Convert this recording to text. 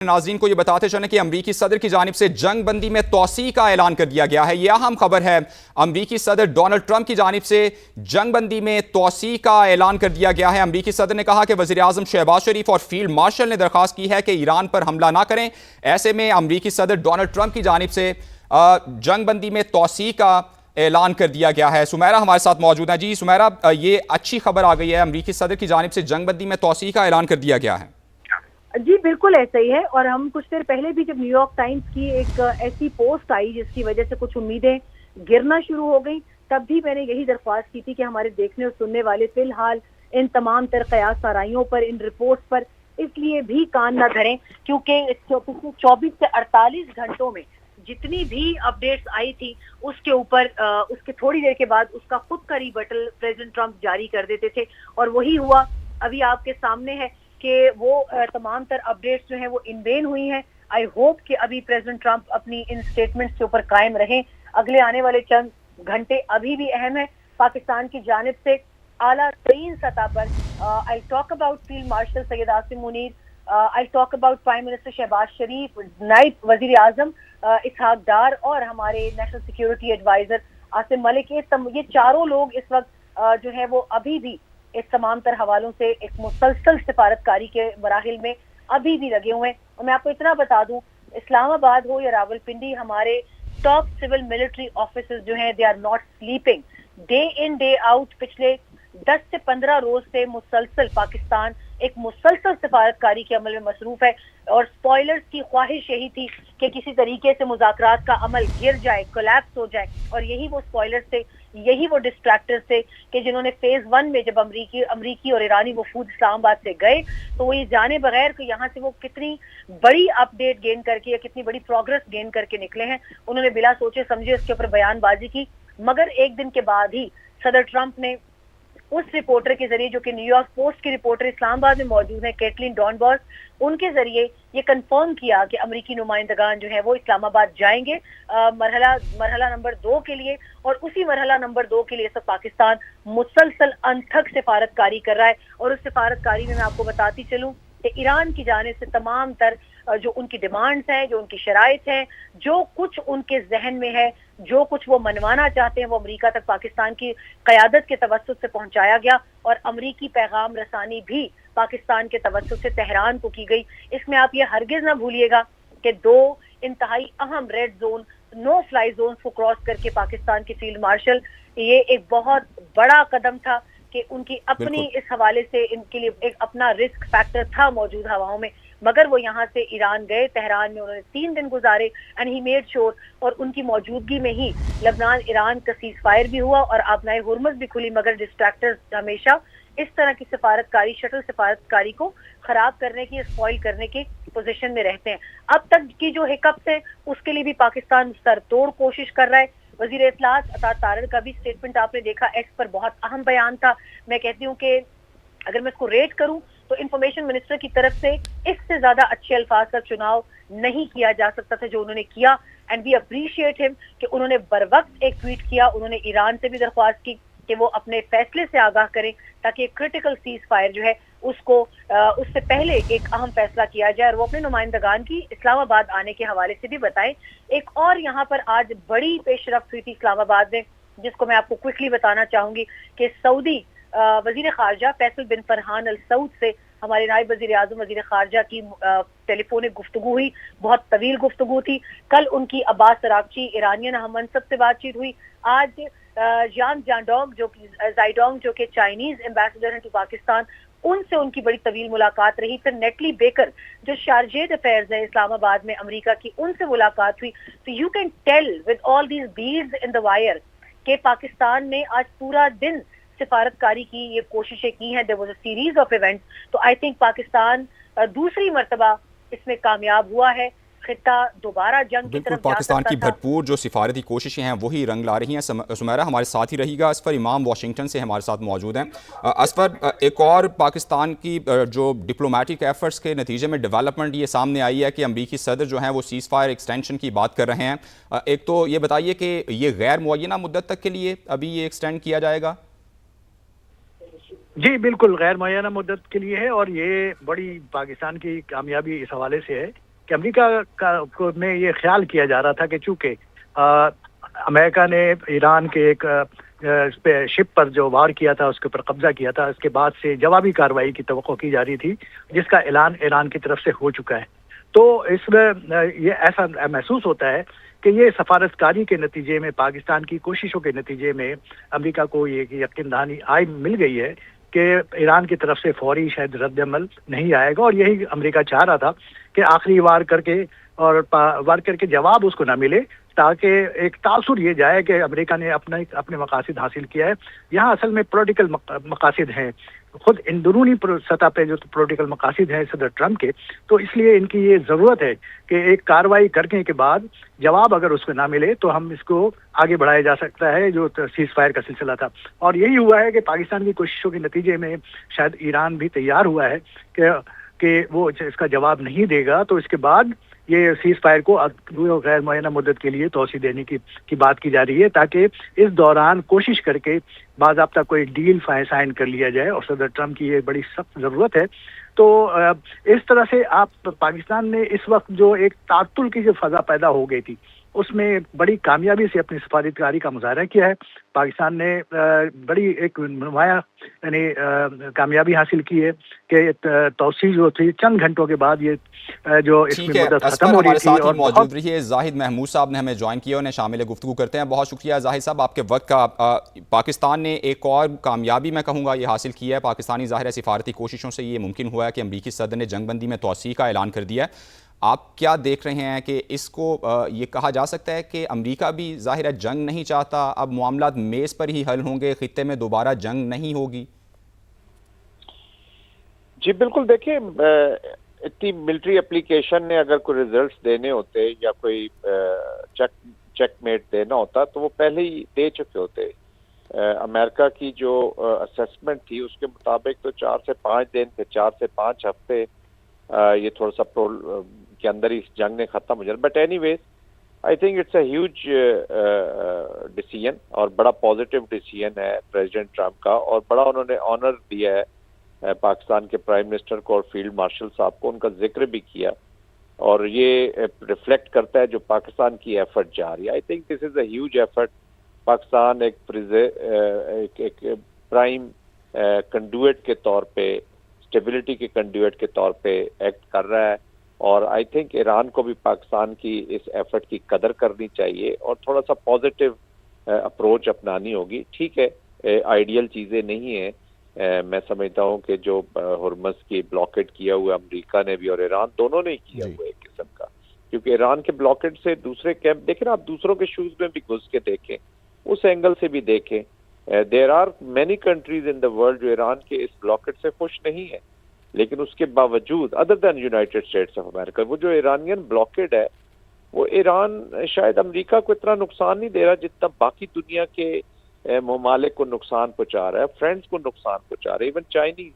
नाज़रीन को ये बताते चलें कि अमरीकी सदर की जानिब से जंग बंदी में तोसी का ऐलान कर दिया गया है। यह अहम खबर है। अमरीकी सदर डोनाल्ड ट्रंप की जानिब से जंग बंदी में तोसी का ऐलान कर दिया गया है। अमरीकी सदर ने कहा कि वज़ीर आज़म शहबाज शरीफ और फील्ड मार्शल ने दरख्वास्त की है कि ईरान पर हमला ना करें। ऐसे में अमरीकी सदर डोनाल्ड ट्रंप की जानिब से जंग बंदी में तोसी का ऐलान कर दिया गया है। सुमेरा हमारे साथ मौजूद है। जी सुमेरा, ये अच्छी खबर आ गई है, अमरीकी सदर की जानिब से जंग बंदी में तोसी का ऐलान कर दिया गया है। जी बिल्कुल ऐसा ही है। और हम कुछ देर पहले भी जब न्यूयॉर्क टाइम्स की एक ऐसी पोस्ट आई जिसकी वजह से कुछ उम्मीदें गिरना शुरू हो गई, तब भी मैंने यही दरख्वास्त की थी कि हमारे देखने और सुनने वाले फिलहाल इन तमाम तर कयास आराइयों पर, इन रिपोर्ट्स पर इसलिए भी कान न धरें क्योंकि पिछले 24 से 48 घंटों में जितनी भी अपडेट्स आई थी उसके ऊपर उसके थोड़ी देर के बाद उसका खुद का रिबटल प्रेसिडेंट ट्रंप जारी कर देते थे। और वही हुआ। अभी आपके सामने है कि वो तमाम तर अपडेट्स जो हैं वो इन वेन हुई हैं। आई होप कि अभी प्रेसिडेंट ट्रंप अपनी इन स्टेटमेंट्स के ऊपर कायम रहें। अगले आने वाले चंद घंटे अभी भी अहम है। पाकिस्तान की जानिब से आला तरीन सतह पर I talk about field marshal Syed Asim Munir, I talk about prime minister Shehbaz Sharif, नायब वजीर आजम इसहाक डार और हमारे national security adviser Asim Malik. ये चारों लोग इस वक्त जो है वो अभी भी इस तमाम तर हवालों से एक मुसलसल सिफारतकारी के मराहिल में अभी भी लगे हुए हैं। और मैं आपको इतना बता दूं, इस्लामाबाद हो या रावलपिंडी, हमारे टॉप सिविल मिलिट्री ऑफिसर्स जो हैं they are not sleeping. Day in day out पिछले 10 से 15 रोज से मुसलसल पाकिस्तान एक मुसलसल सिफारतकारी के अमल में मसरूफ है। और स्पॉयलर्स की ख्वाहिश यही थी कि किसी तरीके से मुज़ाकरात का अमल गिर जाए, कोलैप्स हो जाए। और यही वो स्पॉयलर्स थे, यही वो डिस्ट्रैक्टर्स थे कि जिन्होंने फेज 1 में जब अमरीकी और ईरानी वफूद इस्लामाबाद से गए तो वो ये जाने बगैर कि यहाँ से वो कितनी बड़ी अपडेट गेन करके या कितनी बड़ी प्रोग्रेस गेन करके निकले हैं, उन्होंने बिला सोचे समझे उसके ऊपर बयानबाजी की। मगर एक दिन के बाद ही सदर ट्रंप ने उस रिपोर्टर के जरिए जो कि न्यूयॉर्क पोस्ट की रिपोर्टर इस्लामाबाद में मौजूद है, कैटलिन डॉनबॉस, उनके जरिए ये कंफर्म किया कि अमरीकी नुमाइंदगान जो है वो इस्लामाबाद जाएंगे मरहला नंबर 2 के लिए। और उसी मरहला नंबर 2 के लिए सब पाकिस्तान मुसलसल अनथक सिफारतकारी कर रहा है। और उस सिफारतकारी में मैं आपको बताती चलूं कि ईरान की जाने से तमाम तर जो उनकी डिमांड्स हैं, जो उनकी शराइत हैं, जो कुछ उनके जहन में है, जो कुछ वो मनवाना चाहते हैं, वो अमेरिका तक पाकिस्तान की क़यादत के तवस्सुत से पहुंचाया गया। और अमरीकी पैगाम रसानी भी पाकिस्तान के तवस्सुत से तेहरान को की गई। इसमें आप ये हरगिज ना भूलिएगा कि 2 इंतहाई अहम red zone, no fly zone को क्रॉस करके पाकिस्तान के फील्ड मार्शल, ये एक बहुत बड़ा कदम था कि उनकी अपनी इस हवाले से इनके लिए एक अपना रिस्क फैक्टर था मौजूद हवाओं में। मगर वो यहाँ से ईरान गए, तेहरान में उन्होंने 3 दिन गुजारे एंड ही मेड श्योर। और उनकी मौजूदगी में ही लबनान ईरान का सीज फायर भी हुआ और आबनाए हुर्मुज़ भी खुली। मगर डिस्ट्रैक्टर्स हमेशा इस तरह की सिफारतकारी, शटल सिफारतकारी को खराब करने की, स्पॉइल करने की पोजीशन में रहते हैं। अब तक की जो हिकअप्स हैं उसके लिए भी पाकिस्तान सरतोड़ कोशिश कर रहा है। वजीर इत्तलात अता तारर का भी स्टेटमेंट आपने देखा, एक्स पर बहुत अहम बयान था। मैं कहती हूँ कि अगर मैं इसको रेट करूं तो इंफॉर्मेशन मिनिस्टर की तरफ से इससे ज्यादा अच्छे अल्फाज का चुनाव नहीं किया जा सकता था जो उन्होंने किया। एंड वी अप्रिशिएट हिम कि उन्होंने बर वक्त एक ट्वीट किया। उन्होंने ईरान से भी दरख्वास्त की कि वो अपने फैसले से आगाह करें ताकि एक क्रिटिकल सीज फायर जो है उसको उससे पहले एक अहम फैसला किया जाए और वो अपने नुमाइंदगान की इस्लामाबाद आने के हवाले से भी बताएं। एक और यहाँ पर आज बड़ी पेशरफ्त हुई थी इस्लामाबाद में, जिसको मैं आपको क्विकली बताना चाहूंगी कि सऊदी वजीर खारजा फैसल बिन फरहान अल सऊद से हमारे नायब वजीर आजम वजीर खारजा की टेलीफोनिक गुफ्तगू हुई। बहुत तवील गुफ्तगू थी। कल उनकी अब्बास अरागची ईरानियन हम मनसब से बातचीत हुई। आज जाइडोंग जो कि चाइनीज एम्बेसडर हैं टू पाकिस्तान, उनसे उनकी बड़ी तवील मुलाकात रही। फिर नेटली बेकर जो शारजेट अफेयर्स है इस्लामाबाद में अमेरिका की, उनसे मुलाकात हुई। तो you can tell with all these beads in the wire कि पाकिस्तान ने आज पूरा दिन सिफारतकारी की ये कोशिशें की हैं। There was a series of events. तो आई थिंक पाकिस्तान दूसरी मर्तबा इसमें कामयाब हुआ है। खित्ता दोबारा जंग की बिल्कुल तरफ पाकिस्तान की भरपूर जो सिफारती कोशिशें हैं वही रंग ला रही हैं। सुमेरा हमारे साथ ही रहिएगा। असफर इमाम वाशिंगटन से हमारे साथ मौजूद हैं। असफर, एक और पाकिस्तान की जो डिप्लोमेटिक एफर्ट्स के नतीजे में डेवलपमेंट ये सामने आई है कि अमरीकी सदर जो हैं वो सीज़ फायर एक्सटेंशन की बात कर रहे हैं। एक तो ये बताइए कि ये गैर मुअय्यना मुद्दत तक के लिए अभी ये एक्सटेंड किया जाएगा? जी बिल्कुल गैर मुअय्यना मुद्दत के लिए है और ये बड़ी पाकिस्तान की कामयाबी इस हवाले से है کہ امریکہ میں یہ خیال کیا جا رہا تھا کہ چونکہ امریکہ نے ایران کے ایک شپ پر جو وار کیا تھا اس کے اوپر قبضہ کیا تھا، اس کے بعد سے جوابی کارروائی کی توقع کی جا رہی تھی، جس کا اعلان ایران کی طرف سے ہو چکا ہے. تو اس میں یہ ایسا محسوس ہوتا ہے کہ یہ سفارتکاری کے نتیجے میں، پاکستان کی کوششوں کے نتیجے میں امریکہ کو یہ یقین دہانی مل گئی ہے کہ ایران کی طرف سے فوری شاید رد عمل نہیں آئے گا. اور یہی امریکہ چاہ رہا تھا کہ آخری وار کر کے جواب اس کو نہ ملے، تاکہ ایک تاثر یہ جائے کہ امریکہ نے اپنے مقاصد حاصل کیا ہے. یہاں اصل میں پولیٹیکل مقاصد ہیں، خود اندرونی سطح پہ جو پولیٹیکل مقاصد ہیں صدر ٹرمپ کے، تو اس لیے ان کی یہ ضرورت ہے کہ ایک کارروائی کرنے کے بعد جواب اگر اس کو نہ ملے تو ہم اس کو آگے بڑھایا جا سکتا ہے، جو سیز فائر کا سلسلہ تھا. اور یہی ہوا ہے کہ پاکستان کی کوششوں کے نتیجے میں شاید ایران بھی تیار ہوا ہے کہ وہ اس کا جواب نہیں دے گا، تو اس کے بعد یہ سیز فائر کو غیر معینہ مدت کے لیے توسیع دینے کی بات کی جا رہی ہے، تاکہ اس دوران کوشش کر کے باضابطہ کوئی ڈیل سائن کر لیا جائے. اور صدر ٹرمپ کی یہ بڑی سخت ضرورت ہے. تو اس طرح سے پاکستان نے اس وقت جو ایک تعطل کی جو فضا پیدا ہو گئی تھی، اس میں بڑی کامیابی سے اپنی سفارتکاری کا مظاہرہ کیا ہے. پاکستان نے بڑی ایک نمایاں کامیابی حاصل کی ہے کہ توسیع جو تھی چند گھنٹوں کے بعد یہ جو اس میں مدت ختم ہو رہی تھی. اور موجود رہیے زاہد محمود صاحب نے ہمیں جوائن کیا، انہیں شامل گفتگو کرتے ہیں. بہت شکریہ زاہد صاحب آپ کے وقت کا. پاکستان نے ایک اور کامیابی میں کہوں گا یہ حاصل کیا ہے. پاکستانی ظاہر سفارتی کوششوں سے یہ ممکن ہوا ہے کہ امریکی صدر نے جنگ بندی میں توسیع کا اعلان کر دیا ہے. آپ کیا دیکھ رہے ہیں کہ اس کو یہ کہا جا سکتا ہے کہ امریکہ بھی ظاہر ہے جنگ نہیں چاہتا، اب معاملات میز پر ہی حل ہوں گے، خطے میں دوبارہ جنگ نہیں ہوگی؟ جی بالکل. دیکھیں اتنی ملٹری اپلیکیشن نے اگر کوئی ریزلٹس دینے ہوتے یا کوئی چیک میٹ دینا ہوتا تو وہ پہلے ہی دے چکے ہوتے. امریکہ کی جو اسیسمنٹ تھی اس کے مطابق تو 4 سے 5 دن تھے، 4 سے 5 ہفتے یہ تھوڑا سا کے اندر اس جنگ نے ختم ہو جانا. But anyways I think it's a huge decision اور بڑا پازیٹیو ڈیسیژن ہے پریزیڈنٹ ٹرمپ کا، اور بڑا انہوں نے آنر دیا ہے پاکستان کے پرائم منسٹر کو اور فیلڈ مارشل صاحب کو، ان کا ذکر بھی کیا، اور یہ ریفلیکٹ کرتا ہے جو پاکستان کی ایفرٹ جا رہی ہے. I think this is a huge effort. Pakistan ایک پرائم کنڈویٹ کے طور پہ، اسٹیبلٹی کے کنڈویٹ کے طور پہ ایکٹ کر رہا ہے، اور آئی تھنک ایران کو بھی پاکستان کی اس ایفرٹ کی قدر کرنی چاہیے اور تھوڑا سا پازیٹیو اپروچ اپنانی ہوگی. ٹھیک ہے آئیڈیل چیزیں نہیں ہیں. میں سمجھتا ہوں کہ جو ہرمز کی بلاکیڈ کیا ہوا امریکہ نے بھی اور ایران دونوں نے کیا ہوا ایک قسم کا، کیونکہ ایران کے بلاکیڈ سے دوسرے کیمپ دیکھیں نا، آپ دوسروں کے شوز میں بھی گھس کے دیکھیں، اس اینگل سے بھی دیکھیں. There are many countries in the world جو ایران کے اس بلاکیڈ سے خوش نہیں ہے، لیکن اس کے باوجود other than United States of America وہ جو ایرانین بلاکیڈ ہے وہ ایران شاید امریکہ کو اتنا نقصان نہیں دے رہا جتنا باقی دنیا کے ممالک کو نقصان پہنچا رہا ہے، فرینڈز کو نقصان پہنچا رہا ہے. Even Chinese